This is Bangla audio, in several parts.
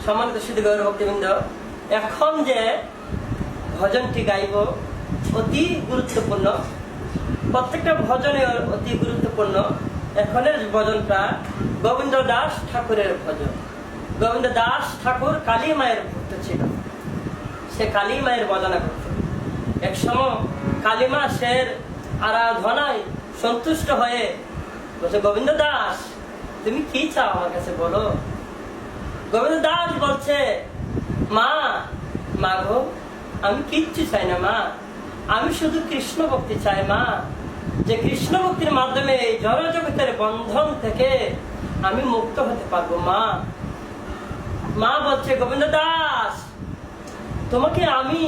সম্মানিত শুধু গৌর ভক্তিবৃন্দ, এখন যে ভজনটি গাইব অতি গুরুত্বপূর্ণ। প্রত্যেকটা ভজনে অতি গুরুত্বপূর্ণ। এখনের ভজনটা গোবিন্দ দাস ঠাকুরের ভজন। গোবিন্দ দাস ঠাকুর কালী মায়ের ভক্ত ছিল। সে কালী মায়ের ভজনা করত। এক সময় কালীমা সের আরাধনায় সন্তুষ্ট হয়ে বলছে, গোবিন্দ দাস তুমি কি চাও আমার কাছে বলো। গোবিন্দ দাস বলছে, মা মা গো, আমি কিচ্ছু চাই না মা, আমি শুধু কৃষ্ণ ভক্তি চাই মা। যে কৃষ্ণ ভক্তির মাধ্যমে এই জড় জগতের বন্ধন থেকে আমি মুক্ত হতে পারবো মা। মা বলছে, গোবিন্দ দাস তোমাকে আমি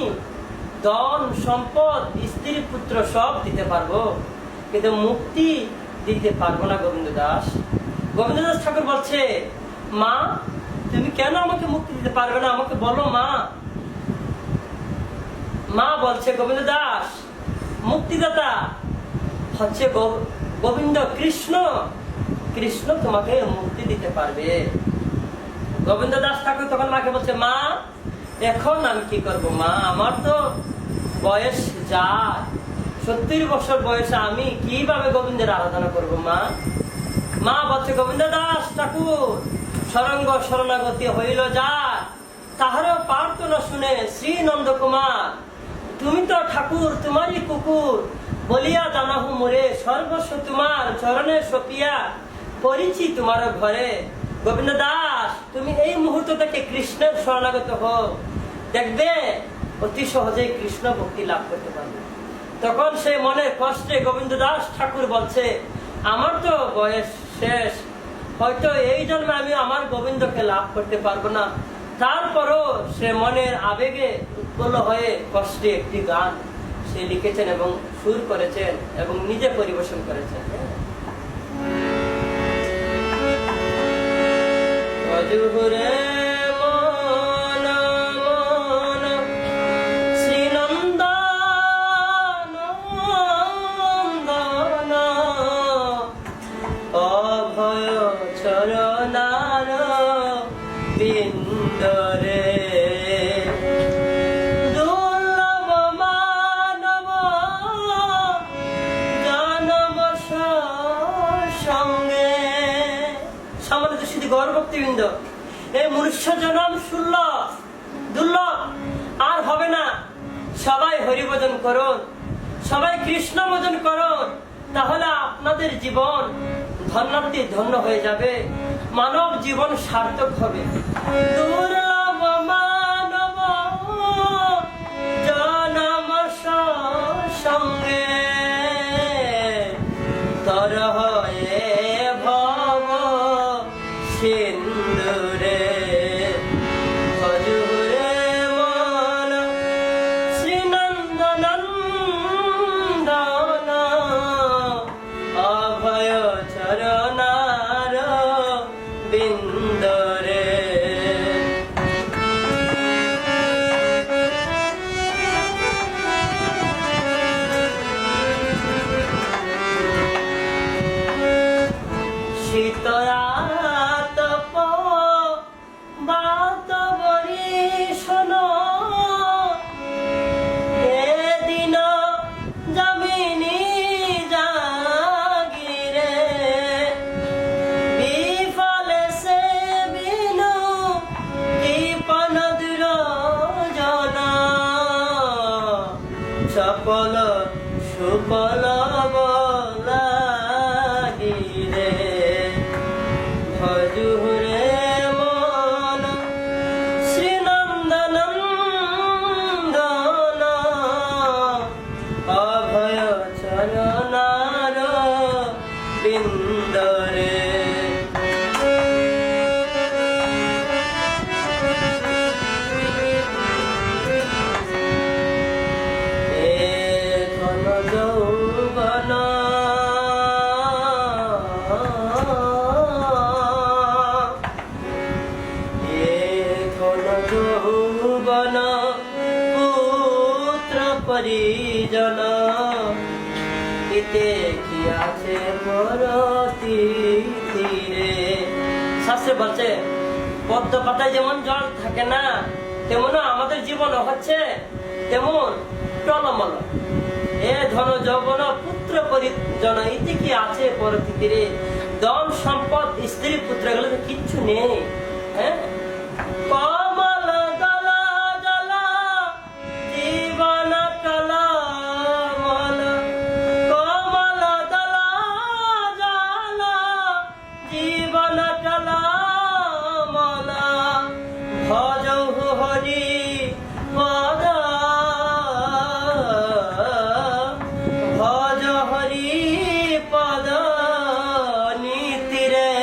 ধন সম্পদ স্ত্রী পুত্র সব দিতে পারবো, কিন্তু মুক্তি দিতে পারবো না গোবিন্দ দাস। গোবিন্দ দাস ঠাকুর বলছে, মা তুমি কেন আমাকে মুক্তি দিতে পারবে না, আমাকে বলো মা। মা বলছে, গোবিন্দ দাস মুক্তিদাতা হচ্ছে গোবিন্দ কৃষ্ণ, কৃষ্ণ তোমাকে মুক্তি দিতে পারবে। গোবিন্দ দাস ঠাকুর তখন মাকে বলছে, মা এখন আমি কি করব মা, আমার তো বয়স যায়, 70 বছর বয়সে আমি কিভাবে গোবিন্দের আরাধনা করব মা। মা বলছে, গোবিন্দ দাস ঠাকুর সরঙ্গ শরণাগতি হইল যায়, তাহারও প্রার্থনা শুনে শ্রী নন্দ কুমার তুমি তো ঠাকুর তোমারই কুকুর, বলিয়া জানাহু মোরে সর্বস্ব তোমার চরণে সপিয়া পরিচি তোমার ঘরে। গোবিন্দ দাস তুমি এই মুহূর্ত থেকে কৃষ্ণের শরণাগত হও, দেখবে অতি সহজেই কৃষ্ণ ভক্তি লাভ করতে পারবে। তখন সে মনের কষ্টে গোবিন্দ দাস ঠাকুর বলছে, আমার তো বয়স শেষ, হয়তো এই জন্মে আমি আমার গোবিন্দকে লাভ করতে পারবো না। তারপরও সে মনের আবেগে উৎপন্ন হয়ে কষ্টে একটি গান সে লিখেছেন এবং সুর করেছেন এবং নিজে পরিবেশন করেছেন। অজুরে মন মন শ্রীনন্দন নন্দন অভয় চরণার বিন্দরে দুর্লভ মানব জনম সঙ্গে। সম্মানিত শুধু গৌর ভক্তিবৃন্দ, এই মনুষ্য জন্ম দুর্লভ, আর হবে না। সবাই হরিভজন করুন, সবাই কৃষ্ণ ভজন করুন, তাহলে আপনাদের জীবন ধন্যার্থী ধন্য হয়ে যাবে, মানব জীবন সার্থক হবে। দুর্লভ মানব জনম সঙ্গে তর হয়ে ভব সিন্ধুরে। ভজুরে মন শ্রীনন্দনন্দন অভয় চরণার বিন্দরে। শীতয়াতপ বাত বরিশন এদিন জমিনি জাগিরে বিফলে সে বিনু কৃপণ দুরজন সফল সুফল বলাগিরে। ভজুরে মন শ্রীনন্দনন্দন অভয় চরণার বিন্দরে। ধন যৌবন যৌবন পুত্র পরিজন ইতে কি আছে পরতি তীরে। শাস্ত্রে বলছে পদ্ম পাতায় যেমন জল থাকে না, তেমন আমাদের জীবন হচ্ছে তেমন টলমল। এ ধন যৌবন পুত্র পরিজন ইতি কি আছে পরতিরে, ধন সম্পদ স্ত্রী পুত্র এগুলো তো কিচ্ছু নেই। হ্যাঁ, কমল দল জল জীবন টলমল, কমল দল জল জীবন টলমল, ভজহু হরি পদ, ভজ হরি পদ নীতিরে,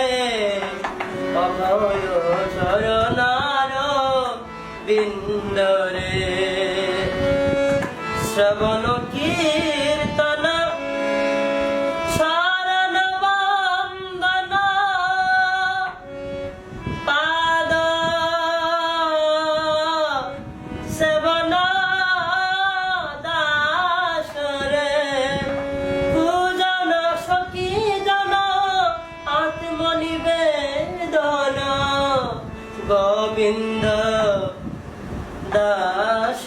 অভয় চরণার বিন্দরে, শ্রবণ কীর্তন শরণ বন্দন, পাদ সেবন দাসরে, পূজন সখী জন আত্মনিবেদন, গোবিন্দ দাস